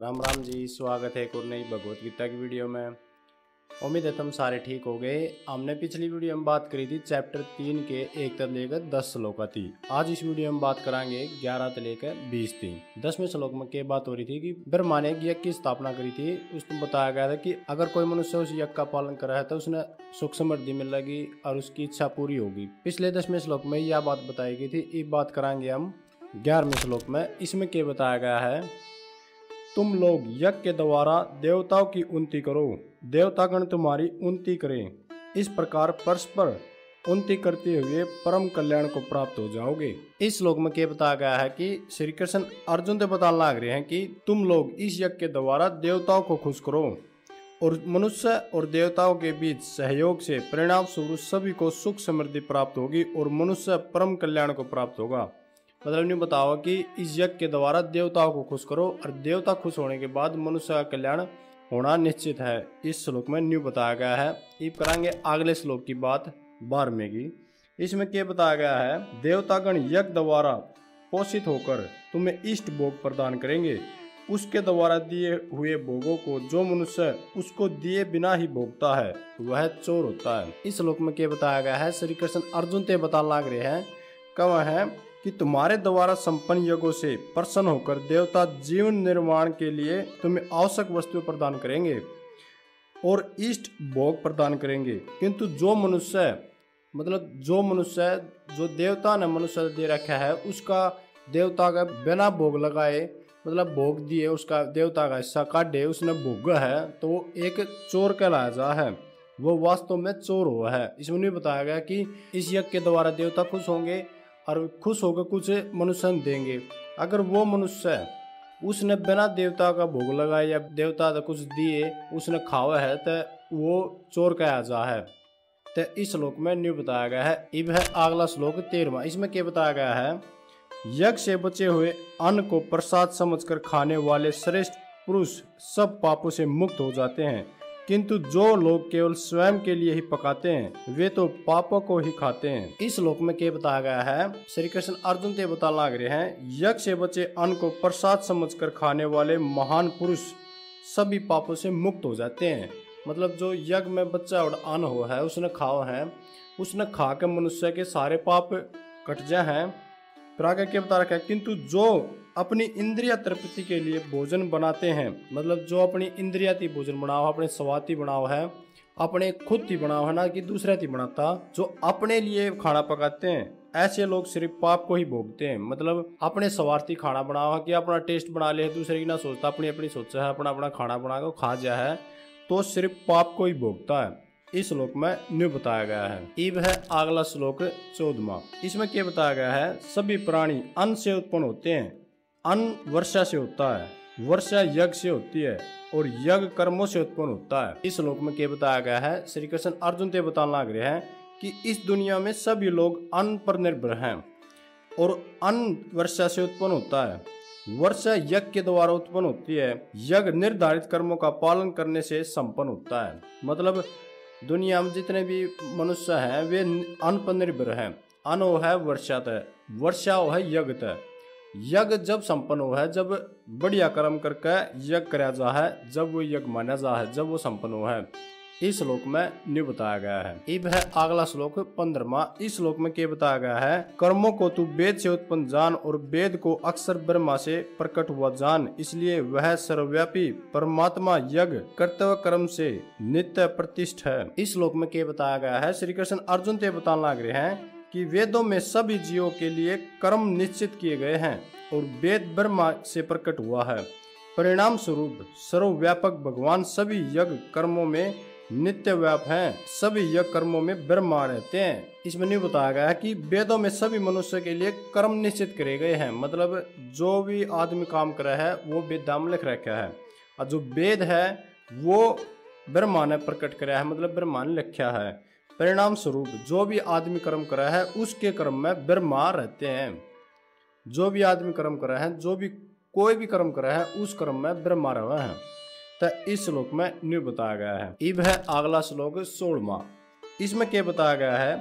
राम राम जी, स्वागत है एक और नई भगवत गीता की वीडियो में। उम्मीद है तुम सारे ठीक हो गए। हमने पिछली वीडियो में बात करी थी चैप्टर 3 के 1 तक लेकर 10 श्लोक थी। आज इस वीडियो में बात करांगे 11 तक लेकर 20 थी। 10वें श्लोक में क्या बात हो रही थी कि ब्रह्मा ने यज्ञ की स्थापना करी थी। उसमें बताया गया था कि अगर कोई मनुष्य उस यज्ञ का पालन कर रहा है तो उसने सुख समृद्धि मिलेगी और उसकी इच्छा पूरी होगी। पिछले 10वें श्लोक में यह बात बताई गई थी। ये बात कराएंगे हम 11वें श्लोक में। इसमें क्या बताया गया है, तुम लोग यज्ञ के द्वारा देवताओं की उन्नति करो, देवतागण तुम्हारी उन्नति करें। इस प्रकार परस्पर उन्नति करते हुए परम कल्याण को प्राप्त हो जाओगे। इस श्लोक में क्या बताया गया है कि श्री कृष्ण अर्जुन से बताने लग रहे हैं कि तुम लोग इस यज्ञ के द्वारा देवताओं को खुश करो और मनुष्य और देवताओं के बीच सहयोग से परिणाम स्वरूप सभी को सुख समृद्धि प्राप्त होगी और मनुष्य परम कल्याण को प्राप्त होगा। मतलब नहीं बताओ कि इस यज्ञ के द्वारा देवताओं को खुश करो और देवता खुश होने के बाद मनुष्य का कल्याण होना निश्चित है। इस श्लोक में न्यू बताया गया है। अब करांगे अगले श्लोक की बात 12वें की। इसमें क्या बताया गया है, देवतागण यज्ञ द्वारा पोषित होकर तुम्हें इष्ट भोग प्रदान करेंगे। उसके द्वारा दिए हुए भोगों को जो मनुष्य उसको दिए बिना ही भोगता है वह चोर होता है। इस श्लोक में क्या बताया गया है, श्री कृष्ण अर्जुन से बताने लग रहे हैं कह है कि तुम्हारे द्वारा संपन्न यज्ञों से प्रसन्न होकर देवता जीवन निर्माण के लिए तुम्हें आवश्यक वस्तु प्रदान करेंगे और इष्ट भोग प्रदान करेंगे। किंतु जो मनुष्य जो देवता ने मनुष्य दे रखा है उसका देवता का बिना भोग लगाए मतलब भोग दिए उसका देवता का हिस्सा काटे उसने भोग है तो वो एक चोर कहलाया जा है, वो वास्तव में चोर हुआ है। इसमें नहीं बताया गया कि इस यज्ञ के द्वारा देवता खुश होंगे और खुश होकर कुछ मनुष्य देंगे। अगर वो मनुष्य उसने बिना देवता का भोग लगाया या देवता का कुछ दिए उसने खावा है तो वो चोर कहा जा है। तो इस श्लोक में न्यू बताया गया है। अब है अगला श्लोक 13वां। इसमें क्या बताया गया है, यज्ञ से बचे हुए अन्न को प्रसाद समझकर खाने वाले श्रेष्ठ पुरुष सब पापों से मुक्त हो जाते हैं, किंतु जो लोग केवल स्वयं के लिए ही पकाते हैं वे तो पापों को ही खाते हैं। इस श्लोक में क्या बताया गया है, श्री कृष्ण अर्जुन से बताने लग रहे हैं यज्ञ से बचे अन्न को प्रसाद समझकर खाने वाले महान पुरुष सभी पापों से मुक्त हो जाते हैं। मतलब जो यज्ञ में बच्चा और अन्न हो है उसने खाओ है, उसने खा के मनुष्य के सारे पाप कट जाए हैं। फिर आगे क्या बता रखा है, किंतु जो अपनी इंद्रिया तृप्ति के लिए भोजन बनाते हैं, मतलब जो अपनी इंद्रियाती भोजन बनाओ अपने स्वाति बनाओ है अपने खुद ही बनाओ है ना कि दूसरा ही बनाता, जो अपने लिए खाना पकाते हैं ऐसे लोग सिर्फ पाप को ही भोगते हैं। मतलब अपने स्वार्थी खाना बनाओ कि अपना टेस्ट बना ले, दूसरे की ना सोचता अपनी अपनी सोचा है, अपना अपना खाना बना कर खा जा है तो सिर्फ पाप को ही भोगता है। इस श्लोक में न्यू बताया गया है। अब है अगला श्लोक 14वां। इसमें क्या बताया गया है, सभी प्राणी अन्न से उत्पन्न होते हैं, अन्न वर्षा से होता है, वर्षा यज्ञ से होती है और यज्ञ कर्मों से उत्पन्न होता है। इस श्लोक में क्या बताया गया है, श्री कृष्ण अर्जुन से बताने लग रहे हैं कि इस दुनिया में सभी लोग अन्न पर निर्भर हैं और अन्न वर्षा से उत्पन्न होता है, वर्षा यज्ञ के द्वारा उत्पन्न होती है, यज्ञ निर्धारित कर्मों का पालन करने से संपन्न होता है। मतलब दुनिया में जितने भी मनुष्य हैं वे अन्न पर निर्भर हैं। अन्न हो है वर्षा तय, वर्षा हो है यज्ञ तय। यज्ञ जब संपन्न हो है, जब बढ़िया कर्म करके यज्ञ कराया जा है, जब वो यज्ञ माना जा है, जब वो संपन्न हो है। इस श्लोक में न्यू बताया गया है। अब है अगला श्लोक 15वां। इस श्लोक में क्या बताया गया है, कर्मों को तू वेद से उत्पन्न जान और वेद को अक्षर ब्रह्मा से प्रकट हुआ जान, इसलिए वह सर्वव्यापी परमात्मा यज्ञ कर्तव्य कर्म से नित्य प्रतिष्ठ है। इस श्लोक में क्या बताया गया है, श्री कृष्ण अर्जुन से बताने लग रहे हैं कि वेदों में सभी जीवों के लिए कर्म निश्चित किए गए हैं और वेद ब्रह्मा से प्रकट हुआ है। परिणाम स्वरूप सर्वव्यापक भगवान सभी यज्ञ कर्मों में नित्य व्याप हैं, सभी यज्ञ कर्मों में ब्रह्मा रहते हैं। इसमें नहीं बताया गया है कि वेदों में सभी मनुष्य के लिए कर्म निश्चित करे गए हैं। मतलब जो भी आदमी काम करे है वो वेदा में लिख रखा है और जो वेद है वो ब्रह्मा ने प्रकट कराया है, मतलब ब्रह्मा ने लिखा है। परिणाम स्वरूप जो भी आदमी कर्म करा है उसके कर्म में ब्रह्मा रहते हैं। जो भी आदमी कर्म करा है, जो भी कोई भी कर्म करा है उस कर्म में ब्रह्मा रहा है। तो इस श्लोक में न्यू बताया गया है। अब है अगला श्लोक 16वां। इसमें क्या बताया गया है,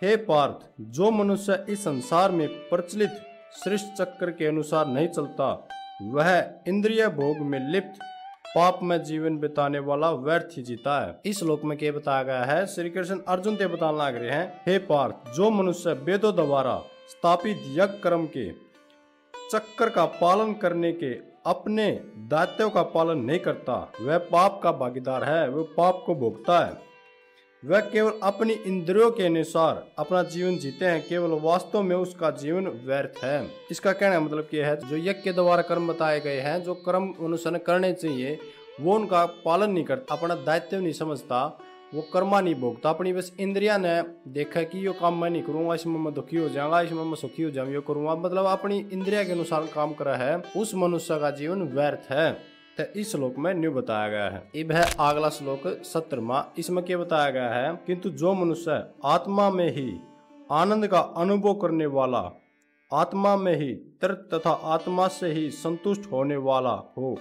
हे पार्थ, जो मनुष्य इस संसार में प्रचलित सृष्टि चक्र के अनुसार नहीं चलता वह इंद्रिय भोग में लिप्त पाप में जीवन बिताने वाला व्यर्थ ही जीता है। इस श्लोक में क्या बताया गया है, श्री कृष्ण अर्जुन ते बताने लग रहे हैं, हे पार्थ, जो मनुष्य वेदों द्वारा स्थापित यज्ञ कर्म के चक्कर का पालन करने के अपने दायित्व का पालन नहीं करता, वह पाप का भागीदार है, वह पाप को भोगता है। वह केवल अपनी इंद्रियों के अनुसार अपना जीवन जीते हैं, केवल वास्तव में उसका जीवन व्यर्थ है। इसका कहना मतलब क्या है, जो यज्ञ के द्वारा कर्म बताए गए हैं, जो कर्म अनुसार करने चाहिए वो उनका पालन नहीं करता, अपना दायित्व नहीं समझता, वो कर्मा नहीं भोगता, अपनी बस इंद्रिया ने देखा कि यो काम मैं नहीं करूंगा, इसमें मैं दुखी हो जाऊंगा, इसमें मैं सुखी हो जाऊंगा, यो करूंगा, मतलब अपनी इंद्रिया के अनुसार काम करा है, उस मनुष्य का जीवन व्यर्थ है। तो इस श्लोक में न्यू बताया गया है। अब है अगला श्लोक 17वां। इसमें क्या बताया गया है, किंतु जो मनुष्य आत्मा में ही आनंद का अनुभव करने वाला, आत्मा में ही तृप्त तथा आत्मा से ही संतुष्ट होने वाला हो,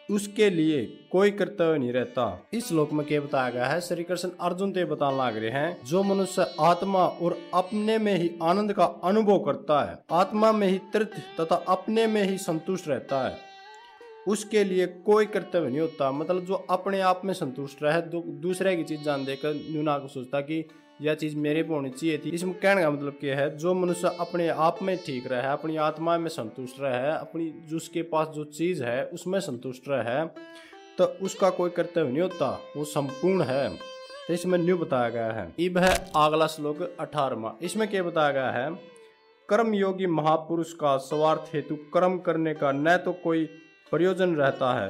उसके लिए कोई कर्तव्य नहीं रहता। इस श्लोक में क्या बताया गया है, श्री कृष्ण अर्जुन ते बताने लग रहे हैं, जो मनुष्य आत्मा और अपने में ही आनंद का अनुभव करता है, आत्मा में ही तृप्त तथा अपने में ही संतुष्ट रहता है, उसके लिए कोई कर्तव्य नहीं होता। मतलब जो अपने आप में संतुष्ट रहे, दूसरे की चीज जान देकर न्यूना को सोचता कि यह चीज मेरे पे होनी चाहिए थी। इसमें कहने का मतलब क्या है, जो मनुष्य अपने आप में ठीक रहे, अपनी आत्मा में संतुष्ट रहे, अपनी जिसके पास जो चीज है उसमें संतुष्ट रहे, तो उसका कोई कर्तव्य नहीं होता, वो संपूर्ण है। तो इसमें न्यू बताया गया है। अब है अगला श्लोक 18वां। इसमें क्या बताया गया है, कर्म योगी महापुरुष का स्वार्थ हेतु कर्म करने का न तो कोई प्रयोजन रहता है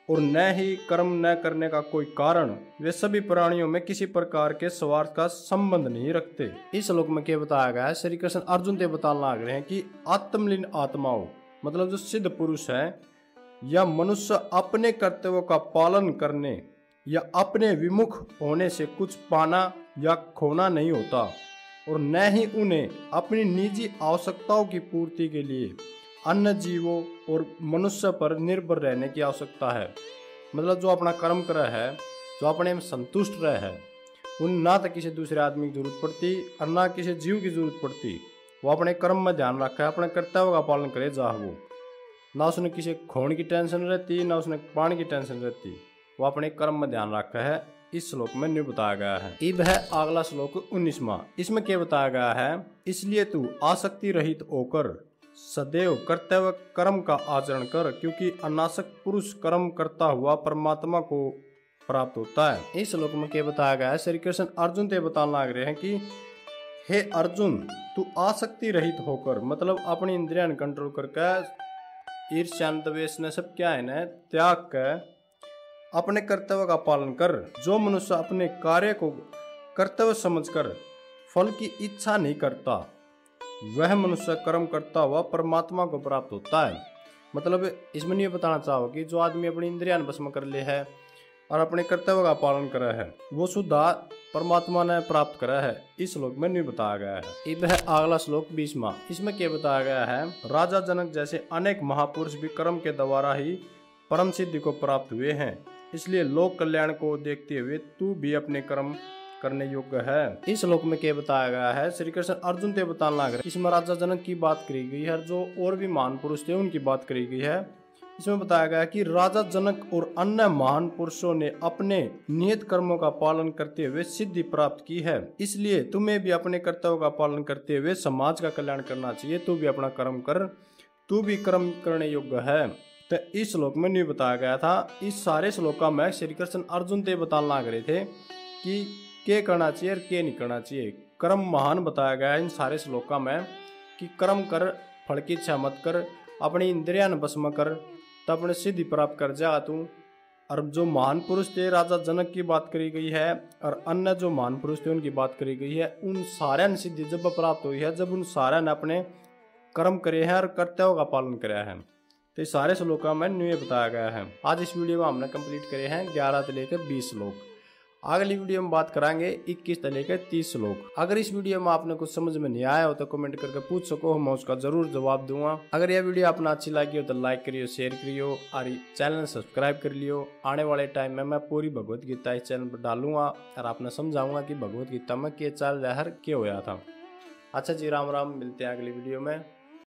और न ही कर्म न करने का कोई कारण, वे सभी प्राणियों में किसी प्रकार के स्वार्थ का संबंध नहीं रखते। इस श्लोक में क्या बताया गया है, श्री कृष्ण अर्जुन ते बताने लग रहे हैं कि आत्मलीन आत्माओं, मतलब जो सिद्ध पुरुष है या मनुष्य अपने कर्तव्यों का पालन करने या अपने विमुख होने से कुछ पाना या खोना नहीं होता, और न ही उन्हें अपनी निजी आवश्यकताओं की पूर्ति के लिए अन्य जीवों और मनुष्य पर निर्भर रहने की आवश्यकता है। मतलब जो अपना कर्म कर रहा है, जो अपने में संतुष्ट रहे है, उन ना तो किसी दूसरे आदमी की जरूरत पड़ती और ना किसी जीव की जरूरत पड़ती। वो अपने कर्म में ध्यान रखा है, अपने कर्तव्य का पालन करे जा, वो ना उसने किसी खोने की टेंशन रहती, ना उसने पाने की टेंशन रहती, वो अपने कर्म में ध्यान रखा है। इस श्लोक में न्यू बताया गया है। अब है अगला श्लोक 19वां। इसमें क्या बताया गया है, इसलिए तू आसक्ति रहित होकर सदैव कर्तव्य कर्म का आचरण कर, क्योंकि अनासक्त पुरुष कर्म करता हुआ परमात्मा को प्राप्त होता है। इस श्लोक में क्या बताया गया है, श्री कृष्ण अर्जुन ते बताने लग रहे हैं कि हे अर्जुन, तू आसक्ति रहित होकर, मतलब अपनी इंद्रियां कंट्रोल करके ईर्ष्या द्वेष ने सब क्या है न त्याग कर अपने कर्तव्य का पालन कर। जो मनुष्य अपने कार्य को कर्तव्य समझकर फल की इच्छा नहीं करता, वह मनुष्य कर्म करता हुआ परमात्मा को प्राप्त होता है। मतलब इसमें नहीं बताना चाहो कि जो आदमी अपनी इंद्रियां भस्म कर ले है और अपने कर्तव्य का पालन करा है, वो शुद्धा परमात्मा ने प्राप्त करा है। इस श्लोक में नहीं बताया गया है। अब है अगला श्लोक 20वां। इसमें क्या बताया गया है, राजा जनक जैसे अनेक महापुरुष भी कर्म के द्वारा ही परम सिद्धि को प्राप्त हुए हैं, इसलिए लोक कल्याण को देखते हुए तू भी अपने कर्म करने योग्य है। इस श्लोक में क्या बताया गया है, श्री कृष्ण अर्जुन ते बताने लग रहे हैं, इसमें राजा जनक की बात करी गई है, जो और भी महान पुरुष थे उनकी बात करी गई है। इसमें बताया गया कि राजा जनक और अन्य महान पुरुषों ने अपने नियत कर्मों का पालन करते हुए सिद्धि प्राप्त की है, इसलिए तुम्हें भी अपने कर्तव्यों का पालन करते हुए समाज का कल्याण करना चाहिए। तू भी अपना कर्म कर, तू भी कर्म करने योग्य है। तो इस श्लोक में नहीं बताया गया था। इस सारे श्लोका में श्री कृष्ण अर्जुन ते बताने लग रहे थे कि क्या करना चाहिए और क्या नहीं करना चाहिए। कर्म महान बताया गया है इन सारे श्लोका में कि कर्म कर, फल की इच्छा मत कर, अपनी इंद्रियां भस्म कर, तब अपने सिद्धि प्राप्त कर जा तू। और जो महान पुरुष थे, राजा जनक की बात करी गई है और अन्य जो महान पुरुष थे उनकी बात करी गई है। उन सारे ने सिद्धि जब प्राप्त हुई है, जब उन सारे ने अपने कर्म करे हैं और कर्तव्यों का पालन कराया है। तो इस सारे श्लोका में न्यू बताया गया है। आज इस वीडियो में हमने कंप्लीट करे हैं 11 से लेकर 20 श्लोक। अगली वीडियो में बात कराएंगे 21 से लेकर 30 श्लोक। अगर इस वीडियो में आपने कुछ समझ में नहीं आया हो तो कमेंट करके पूछ सको, मैं उसका जरूर जवाब दूंगा। अगर यह वीडियो आपने अच्छी लगी हो तो लाइक करियो, शेयर करियो और चैनल सब्सक्राइब कर लियो। आने वाले टाइम में मैं पूरी भगवत गीता इस चैनल पर डालूंगा और आपने समझाऊंगा कि भगवत गीता में क्या चल रहा है, क्या होया था। अच्छा जी, राम राम, मिलते हैं अगली वीडियो में।